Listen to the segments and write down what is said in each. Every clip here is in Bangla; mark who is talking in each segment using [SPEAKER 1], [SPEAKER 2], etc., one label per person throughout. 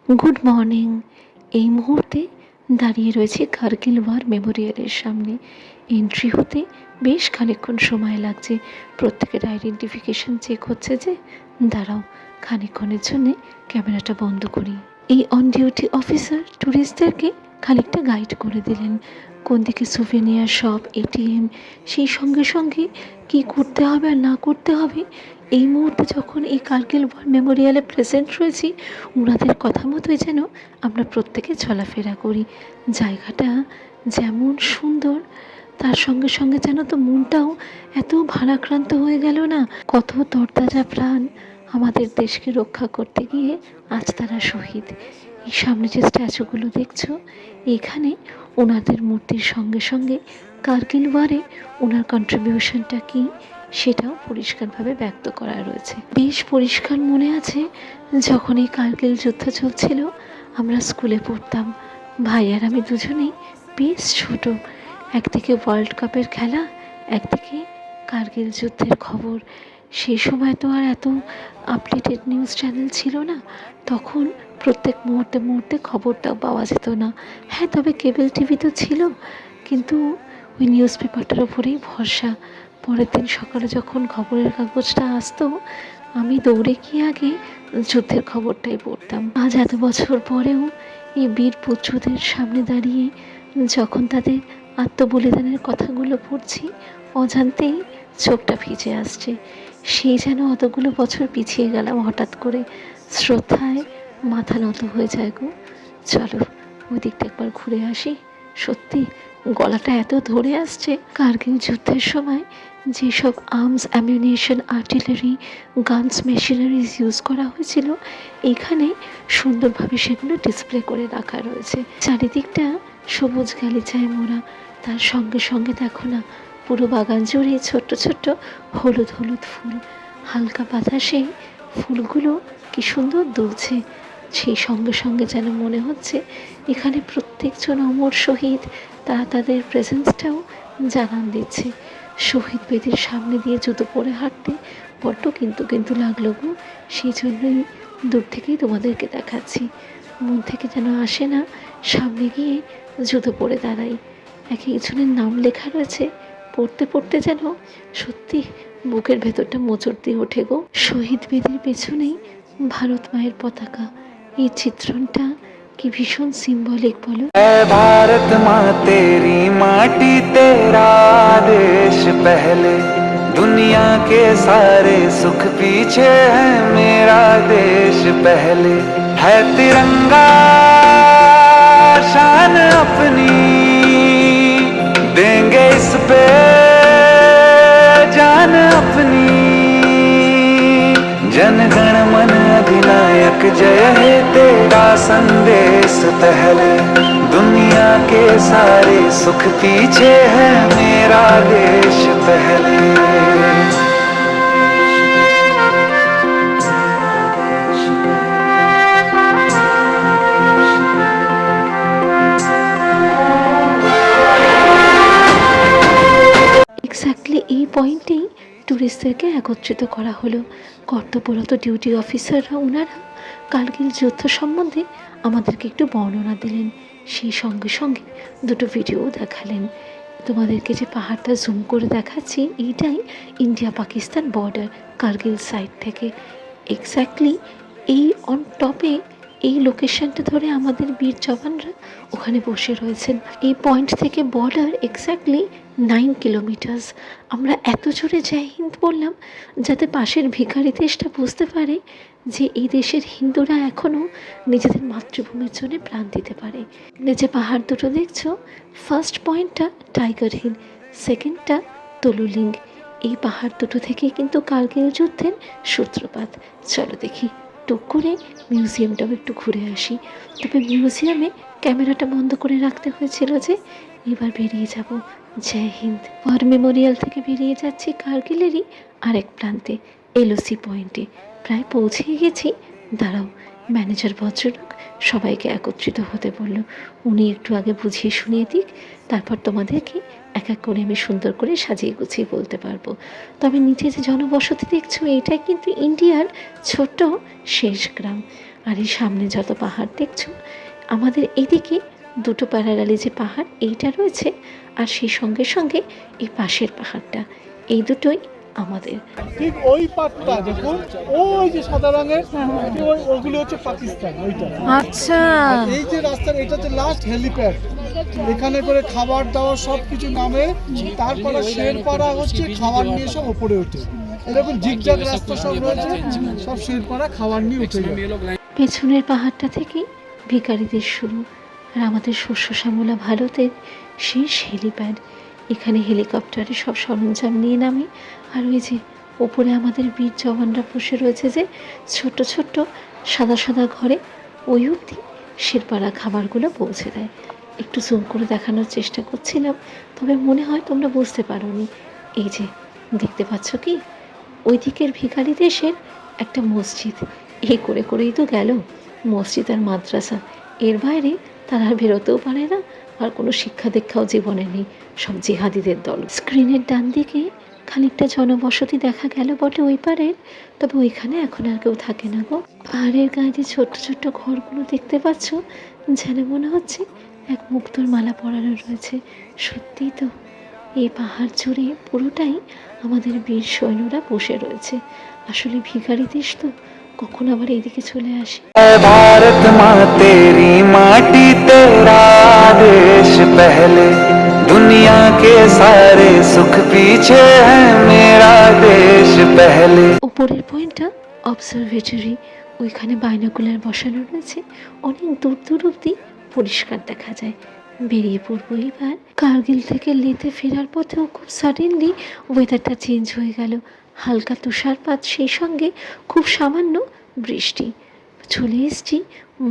[SPEAKER 1] Good morning. এই মুহূর্তে দাঁড়িয়ে রয়েছে কার্গিল ওয়ার মেমোরিয়ালের সামনে। এন্ট্রি হতে বেশ খানিকক্ষণ সময় লাগছে। প্রত্যেকের আইডেন্টিফিকেশন চেক হচ্ছে যে। দাঁড়াও, খানিকক্ষণের জন্যে ক্যামেরাটা বন্ধ করি। এই অন ডিউটি অফিসার ট্যুরিস্টদেরকে খানিকটা গাইড করে দিলেন কোন দিকে সুভেনিয়ার শপ, এটিএম, সেই সঙ্গে সঙ্গে কি করতে হবে আর না করতে হবে। এই মুহূর্তে যখন এই কার্গিল ওয়ার মেমোরিয়ালে প্রেজেন্ট রয়েছি, ওনাদের কথা মতোই যেন আমরা প্রত্যেকে চলাফেরা করি। জায়গাটা যেমন সুন্দর, তার সঙ্গে সঙ্গে যেন তো মনটাও এত ভারাক্রান্ত হয়ে গেল না। কত তরতাজা প্রাণ আমাদের দেশকে রক্ষা করতে গিয়ে আজ তারা শহীদ। এই সামনে যে স্ট্যাচুগুলো দেখছো, এখানে ওনাদের মূর্তির সঙ্গে সঙ্গে কার্গিল ওয়ারে ওনার কন্ট্রিবিউশনটা কী সেটাও পরিষ্কারভাবে ব্যক্ত করা রয়েছে। বেশ পরিষ্কার মনে আছে, যখন এই কার্গিল যুদ্ধ চলছিল, আমরা স্কুলে পড়তাম। ভাই আর আমি দুজনেই বেশ ছোট। একদিকে ওয়ার্ল্ড কাপের খেলা, একদিকে কার্গিল যুদ্ধের খবর। সেই সময় তো আর এত আপডেটেড নিউজ চ্যানেল ছিল না। তখন প্রত্যেক মুহূর্তে মুহূর্তে খবরটাও পাওয়া যেত না। হ্যাঁ, তবে কেবল টিভি তো ছিল, কিন্তু ওই নিউজ পেপারটার ওপরেই ভরসা। পরের দিন সকালে যখন খবরের কাগজটা আসতো, আমি দৌড়ে গিয়ে আগে যুদ্ধের খবরটাই পড়তাম। আজ এত বছর পরেও এই বীর পুত্রদের সামনে দাঁড়িয়ে যখন তাদের আত্মবলিদানের কথাগুলো পড়ছি, অজান্তেই চোখটা ভিজে আসছে। সেই যেন অতগুলো বছর পিছিয়ে গেলাম হঠাৎ করে। শ্রদ্ধায় মাথা নত হয়ে যায় গো। চলো ওই দিকটা একবার ঘুরে আসি। সত্যি গলাটা এত ধরে আসছে। কার্গিল যুদ্ধের সময় যেসব arms, ammunition, artillery, guns, machineries use করা হয়েছিল, এখানে সুন্দরভাবে সেগুলো ডিসপ্লে করে রাখা রয়েছে। চারিদিকটা সবুজ গালিচায় মোড়া। তার সঙ্গে সঙ্গে দেখো না, পুরো বাগান জুড়ে ছোট্ট ছোট্ট হলুদ হলুদ ফুল। হালকা বাতাসে ফুলগুলো কি সুন্দর দুলছে। সেই সঙ্গে সঙ্গে যেন মনে হচ্ছে এখানে প্রত্যেকজন অমর শহীদ তারা তাদের প্রেজেন্সটাও জানান দিচ্ছে। শহীদ বেদির সামনে দিয়ে জুতো পরে হাঁটতে বড্ড কিন্তু লাগলো গো। সেই জন্যই দূর থেকেই তোমাদেরকে দেখাচ্ছি। মন থেকে যেন আসে না সামনে গিয়ে জুতো পরে দাঁড়াই। এক একজনের নাম লেখা রয়েছে, পড়তে পড়তে যেন সত্যি বুকের ভেতরটা মোচড় দিয়ে ওঠে গো। শহীদ বেদির পেছনেই ভারত মায়ের পতাকা। এই চিত্রণটা কি ভীষণ সিম্বলিক বলো।
[SPEAKER 2] भारत माँ तेरी माटी तेरा देश पहले, दुनिया के सारे सुख पीछे है मेरा देश पहले। है तिरंगा शान अपनी, देंगे इस पे जान अपनी। जन गण मन अधिनायक जय हे तेरा संदेश पहले, दुनिया के सारे सुख पीछे है मेरा देश पहले।
[SPEAKER 1] এক্স্যাক্টলি এই পয়েন্টেই ট্যুরিস্টদেরকে একত্রিত করা হলো। কর্তব্যরত ডিউটি অফিসাররা ওনারা কার্গিল যুদ্ধ সম্বন্ধে আমাদেরকে একটু বর্ণনা দিলেন। সেই সঙ্গে সঙ্গে দুটো ভিডিও দেখালেন। তোমাদেরকে যে পাহাড়টা জুম করে দেখাচ্ছি, এইটাই India Pakistan border Kargil side থেকে। এক্স্যাক্টলি এই অন টপে এই লোকেশনটা ধরে আমাদের বীর জওয়ানরা ওখানে বসে রয়েছেন। এই পয়েন্ট থেকে বর্ডার এক্স্যাক্টলি 9 কিলোমিটার্স। আমরা এত জোরে জয় হিন্দ বললাম যাতে পাশের ভিখারি দেশটা বুঝতে পারে যে এই দেশের হিন্দুরা এখনও নিজেদের মাতৃভূমির জন্য প্রাণ দিতে পারে। যে পাহাড় দুটো দেখছো, ফার্স্ট পয়েন্টটা টাইগার হিল, সেকেন্ডটা তলুলিঙ্গ। এই পাহাড় দুটো থেকেই কিন্তু কার্গিল যুদ্ধের সূত্রপাত। চলো দেখি, টুক করে মিউজিয়ামটাও একটু ঘুরে আসি। তবে মিউজিয়ামে ক্যামেরাটা বন্ধ করে রাখতে হয়েছিল যে। এবার বেরিয়ে যাব জয় হিন্দ। ওয়ার মেমোরিয়াল থেকে বেরিয়ে যাচ্ছি কার্গিলেরই আরেক প্রান্তে, এলওসি পয়েন্টে। প্রায় পৌঁছেই গেছি। দাঁড়াও, ম্যানেজার ভদ্রলোক সবাইকে একত্রিত হতে বলল। উনি একটু আগে বুঝিয়ে শুনিয়ে দিক, তারপর তোমাদেরকে এক এক করে আমি সুন্দর করে সাজিয়ে গুছিয়ে বলতে পারবো। তবে নিচে যে জনবসতি দেখছো, এটাই কিন্তু ইন্ডিয়ার ছোট্ট শেষ গ্রাম। আর এই সামনে যত পাহাড় দেখছো, আমাদের এদিকে দুটো প্যারালালি যে পাহাড় এইটা রয়েছে, আর সেই সঙ্গে সঙ্গে এই পাশের পাহাড়টা, এই দুটোই আমাদের।
[SPEAKER 3] ঠিক ওই পাটটা দেখুন, ওই যে সাদা রঙের, ওগুলো হচ্ছে পাকিস্তান ওইটা।
[SPEAKER 4] আচ্ছা,
[SPEAKER 3] এই যে রাস্তার, এটা হচ্ছে লাস্ট হেলিপ্যাড, এখানে করে খাবার দাবার সব কিছু নামে, তারপরে শেরপাড়া হচ্ছে খাবার নিয়ে সব ওপরে ওঠে। এরকম জিগজাগ রাস্তা সব রয়েছে, সব শেরপাড়া খাবার নিয়ে উঠে যায়।
[SPEAKER 1] পেছনের পাহাড়টা থেকে ভিখারিদের শুরু, আর আমাদের শস্য শ্যামলা ভারতের শেষ হেলিপ্যাড। এখানে হেলিকপ্টারে সব সরঞ্জাম নিয়ে নামে, আর ওই যে ওপরে আমাদের বীর জওয়ানরা বসে রয়েছে যে ছোট্ট ছোট্ট সাদা সাদা ঘরে, ওই অবধি শেরপাড়া খাবারগুলো পৌঁছে দেয়। একটু জুম করে দেখানোর চেষ্টা করছিলাম, তবে মনে হয় তোমরা বুঝতে পারোনি। এই যে দেখতে পাচ্ছ কি, ওই দিকের ভিখারি দেশের একটা মসজিদ, এই করে করেই তো গেল মসজিদ আর মাদ্রাসা। এর বাইরে তারা আর বেরোতেও পারে না, আর কোনো শিক্ষা দীক্ষাও জীবনে নেই, সব জিহাদিদের দল। স্ক্রিনের ডান দিকে খানিকটা জনবসতি দেখা গেল বটে ওই পারের, তবে ওইখানে এখন আর কেউ থাকে না গো। পাহাড়ের গায়ে যে ছোট্ট ছোট্ট ঘরগুলো দেখতে পাচ্ছ, যেন মনে হচ্ছে এক মুক্তোর মালা পরানো রয়েছে। সত্যিই তো, এই পাহাড় জুড়ে পুরোটাই আমাদের বীর সৈন্যরা বসে রয়েছে। আসলে ভিখারি দেশ তো, কখন আবার এইদিকে চলে আসে।
[SPEAKER 2] भारत माँ तेरी माटी तेरा देश पहले, दुनिया के सारे सुख पीछे है मेरा देश पहले।
[SPEAKER 1] উপরের পয়েন্টটা অবজারভেটরি, ওইখানে বাইনোকুলার বসানো রয়েছে, অনেক দূর দূর অব্দি পরিষ্কার দেখা যায়। বেরিয়ে পড়বো এবার। কার্গিল থেকে লেতে ফেরার পথেও খুব সাডেনলি ওয়েদারটা চেঞ্জ হয়ে গেল। হালকা তুষারপাত, সেই সঙ্গে খুব সামান্য বৃষ্টি। চলে এসছি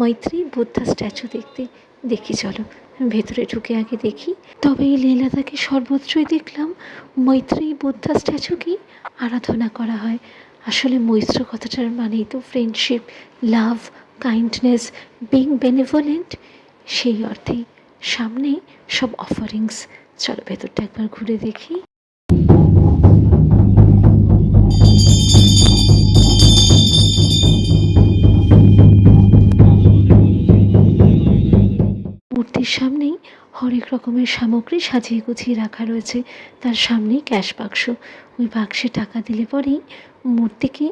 [SPEAKER 1] মৈত্রী বুদ্ধা স্ট্যাচু দেখতে। দেখি চলো ভেতরে ঢুকে আগে দেখি। তবে এই লেহ লাদাখে সর্বত্রই দেখলাম মৈত্রী বুদ্ধা স্ট্যাচুকেই আরাধনা করা হয়। আসলে মৈত্র কথাটার মানেই তো ফ্রেন্ডশিপ, লাভ, কাইন্ডনেস, বিং বেনেভোলেন্ট। সেই অর্থেই সামনে সব অফারিংস। চলো ভেতরটা একবার ঘুরে দেখি। মূর্তির সামনেই হরেক রকমের সামগ্রী সাজিয়ে গুছিয়ে রাখা রয়েছে। তার সামনেই ক্যাশ বাক্স, ওই বাক্সে টাকা দিলে পরেই মূর্তিকে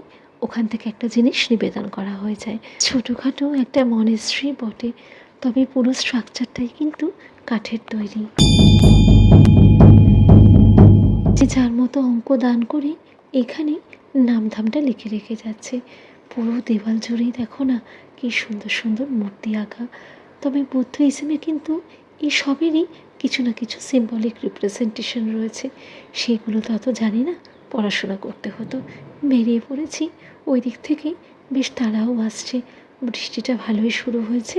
[SPEAKER 1] ওখান থেকে একটা জিনিস নিবেদন করা হয়ে যায়। ছোটোখাটো একটা মনেস্ট্রি বটে, তবে পুরো স্ট্রাকচারটাই কিন্তু কাঠের তৈরি। যে যার মতো অঙ্ক দান করে এখানে নামধামটা লিখে রেখে যাচ্ছে। পুরো দেওয়াল জুড়েই দেখো না কি সুন্দর সুন্দর মূর্তি আঁকা। তবে বুদ্ধিজমে কিন্তু এই সবেরই কিছু না কিছু সিম্বলিক রিপ্রেজেন্টেশন রয়েছে, সেগুলো তো অত জানি না, পড়াশোনা করতে হতো। বেরিয়ে পড়েছি ওই দিক থেকে, বেশ তারাও আসছে, বৃষ্টিটা ভালোই শুরু হয়েছে।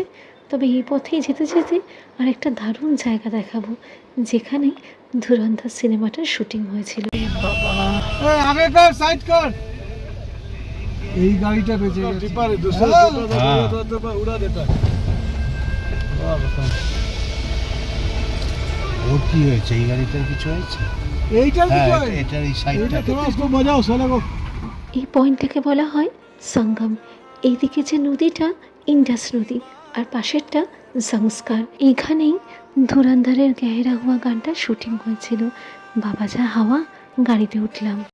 [SPEAKER 1] তবে এই পথেই যেতে যেতে আর একটা দারুণ জায়গা দেখাবো, যেখানে ধুরন্ধর সিনেমাটার শুটিং হয়েছিল।
[SPEAKER 3] আগে কর, সাইড কর। এই গাড়িটা বেঁচে গেছে। উড়া দেতা।
[SPEAKER 5] ওর কি হয়েছে? এই গাড়িটার কিছু হয়েছে?
[SPEAKER 3] এইটার কি হয়?
[SPEAKER 5] এটার এই সাইডটা
[SPEAKER 3] थोड़ा उसको बजाओ साला को।
[SPEAKER 1] এই পয়েন্টটাকে বলা হয় সঙ্গম। এইদিকে যে নদীটা ইন্ডাস নদী, আর পাশেরটা সংস্কার। এইখানেই ধুরন্ধরের গেহরা হুয়া গানটা শুটিং হয়েছিল। বাবা যা হাওয়া, গাড়িতে উঠলাম।